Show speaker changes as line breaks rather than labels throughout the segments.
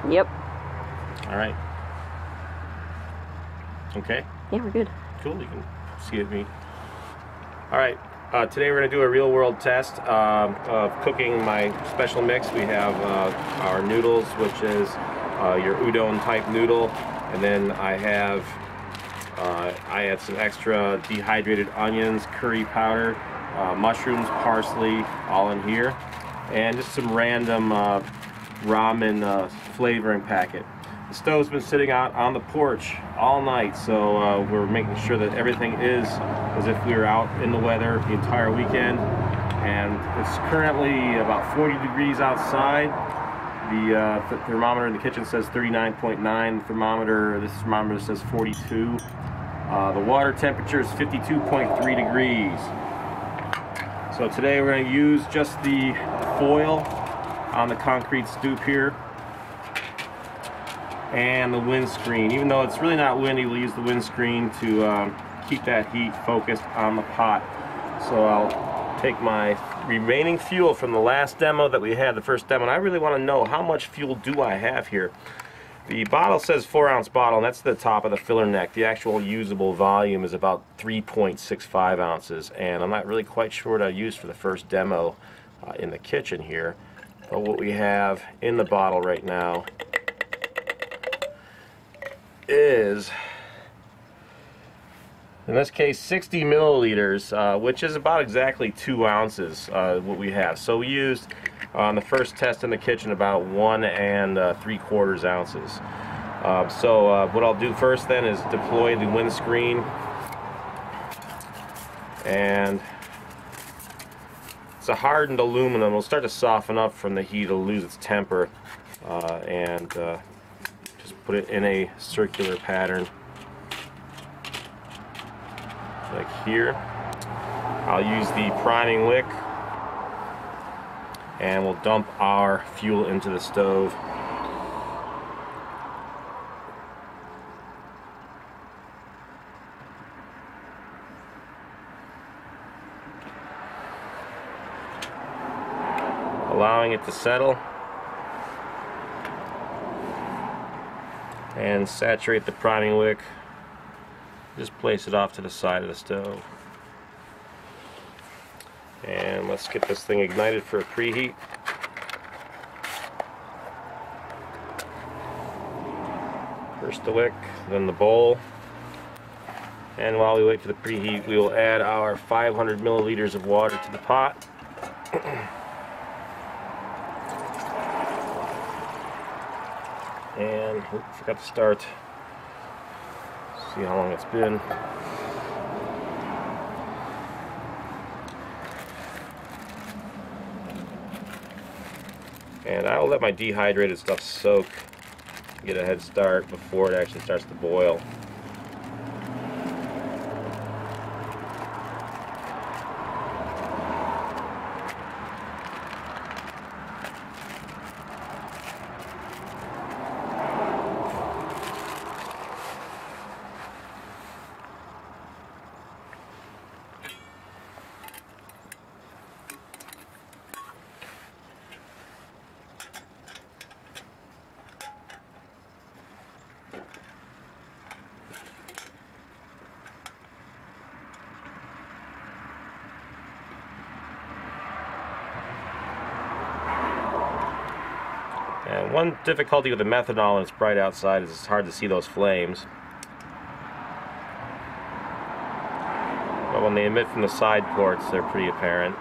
Yep.
All right. Okay.
Yeah, we're good.
Cool. You can see it me. All right. Today we're going to do a real-world test of cooking my special mix. We have our noodles, which is your udon-type noodle, and then I add some extra dehydrated onions, curry powder, mushrooms, parsley, all in here, and just some random ramen flavoring packet. The stove's been sitting out on the porch all night, so we're making sure that everything is as if we were out in the weather the entire weekend. And it's currently about 40 degrees outside. The thermometer in the kitchen says 39.9. This thermometer says 42. The water temperature is 52.3 degrees. So today we're going to use just the foil on the concrete stoop here and the windscreen. Even though it's really not windy, we'll use the windscreen to keep that heat focused on the pot. So I'll take my remaining fuel from the last demo that we had, the first demo, and I really want to know how much fuel do I have here. The bottle says 4-ounce bottle, and that's the top of the filler neck. The actual usable volume is about 3.65 ounces, and I'm not really quite sure what I used for the first demo in the kitchen here. But what we have in the bottle right now is, in this case, 60 milliliters, which is about exactly 2 ounces what we have. So we used on the first test in the kitchen about 1 3/4 ounces. So what I'll do first then is deploy the windscreen, and it's a hardened aluminum. It'll start to soften up from the heat. It'll lose its temper, and just put it in a circular pattern like here. I'll use the priming wick, and we'll dump our fuel into the stove. Allowing it to settle and saturate the priming wick. Just place it off to the side of the stove. And let's get this thing ignited for a preheat. First the wick, then the bowl. And while we wait for the preheat, we will add our 500 milliliters of water to the pot. And oops, forgot to start. See how long it's been. And I'll let my dehydrated stuff soak, get a head start before it actually starts to boil. And one difficulty with the methanol when it's bright outside is it's hard to see those flames. But when they emit from the side ports, they're pretty apparent.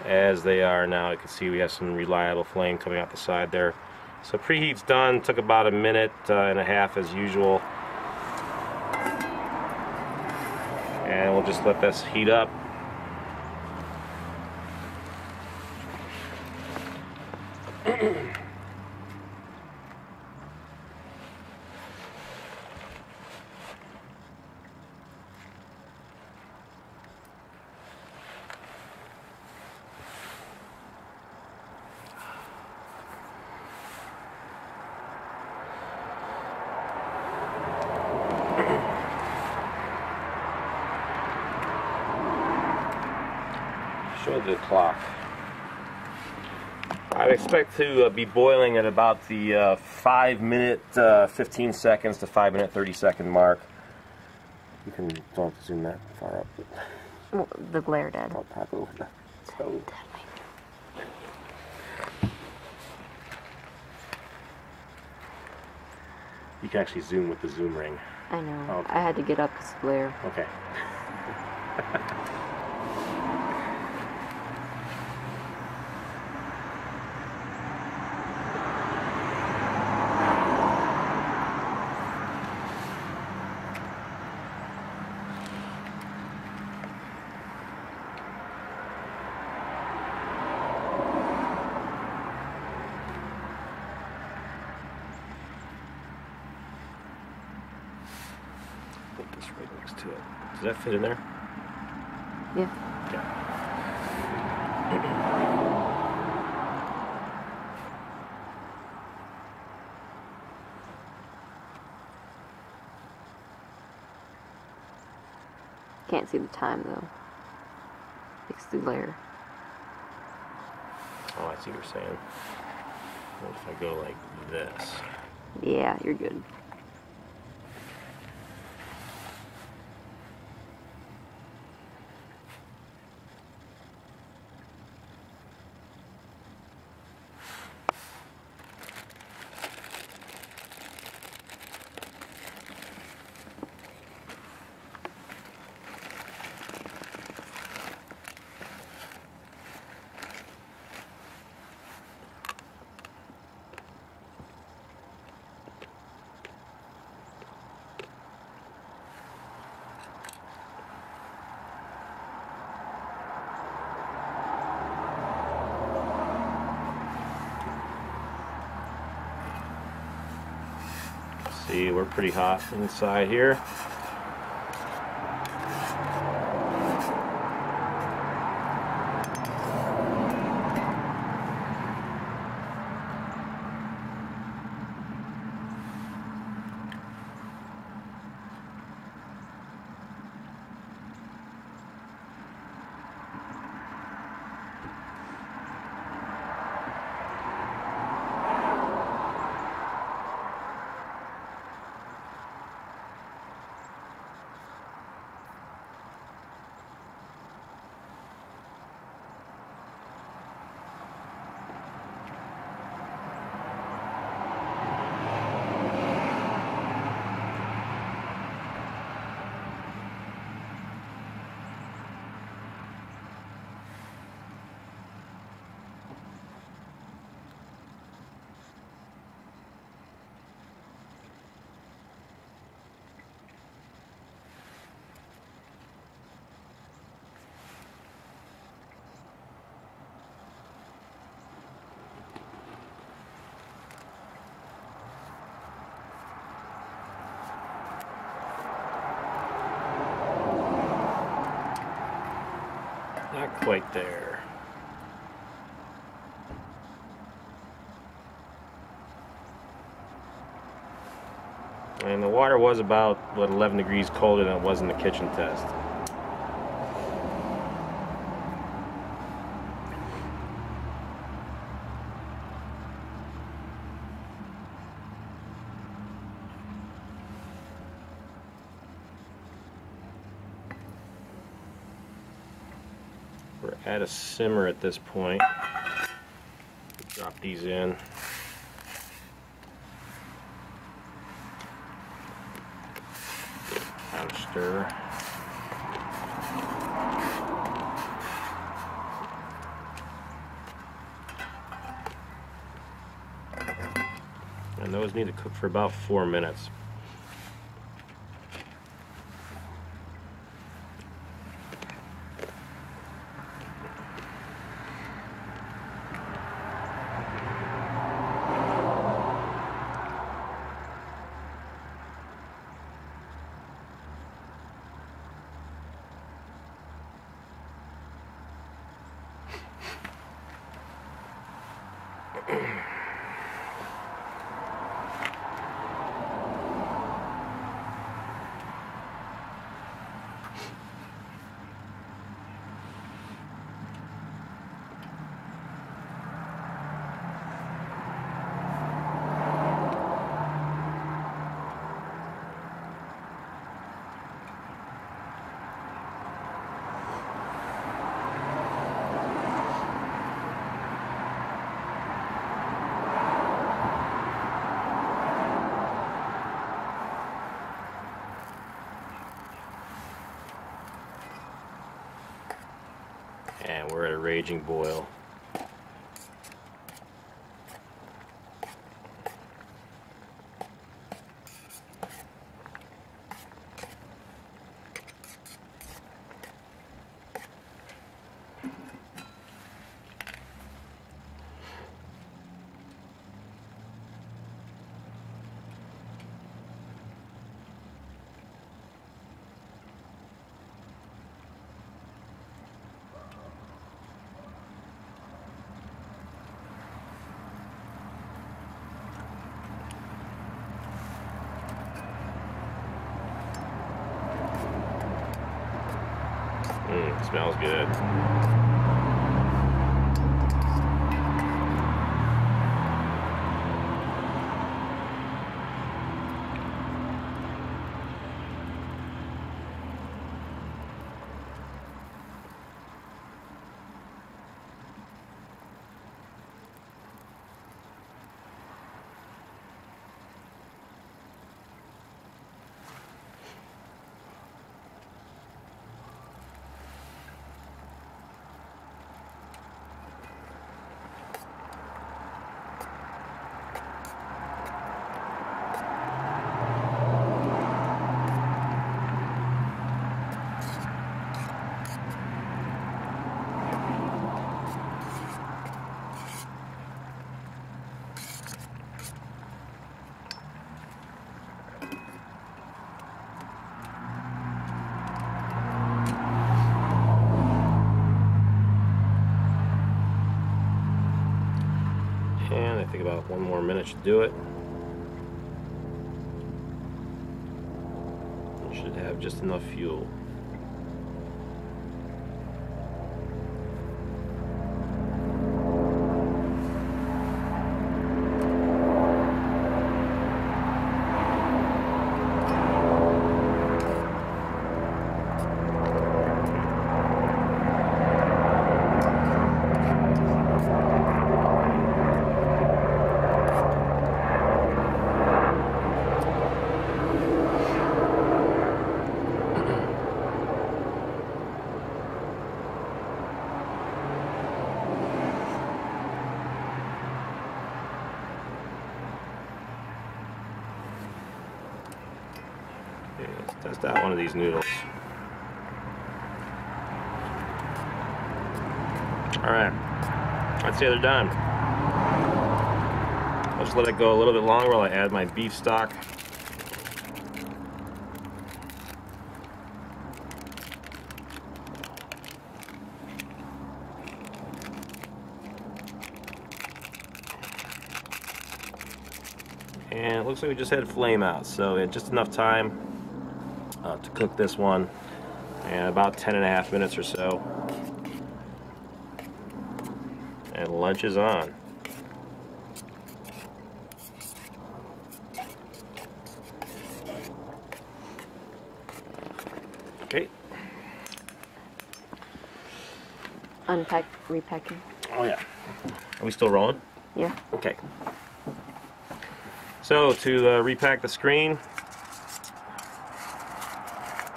As they are now, you can see we have some reliable flame coming out the side there. So preheat's done, took about 1.5 minutes as usual. And we'll just let this heat up. Show the clock. I would expect to be boiling at about the 5 minute 15 seconds to 5 minute 30-second mark. You can don't have to zoom that far up.
Well, the glare did.
I'll pop over the stove. You can actually zoom with the zoom ring.
I know.
Okay.
I had to get up because of glare.
Okay. Put this right next to it. Does that fit in there?
Yeah. Can't see the time though. It's the glare.
Oh, I see what you're saying. What if I go like this?
Yeah, you're good. See, we're pretty hot inside here. Not quite there. And the water was about, what, 11 degrees colder than it was in the kitchen test. We're at a simmer at this point. Drop these in. Kind of stir. And those need to cook for about 4 minutes. we're at a raging boil. Smells good. And I think about 1 more minute should do it. You should have just enough fuel. Okay, let's test out one of these noodles. Alright, I'd say they're done. I'll just let it go a little bit longer while I add my beef stock. And it looks like we just had flame out, so it just enough time to cook this one, and about 10.5 minutes or so. And lunch is on. Okay.
Unpack, repacking.
Oh yeah. Are we still rolling?
Yeah.
Okay. So to repack the screen,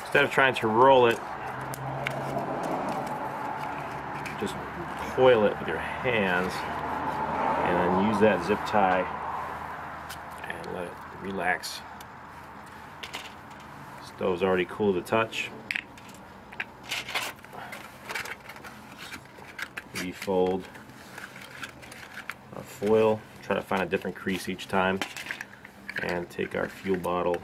instead of trying to roll it, just coil it with your hands and then use that zip tie and let it relax. Stove's already cool to the touch. Refold our foil, try to find a different crease each time, and take our fuel bottle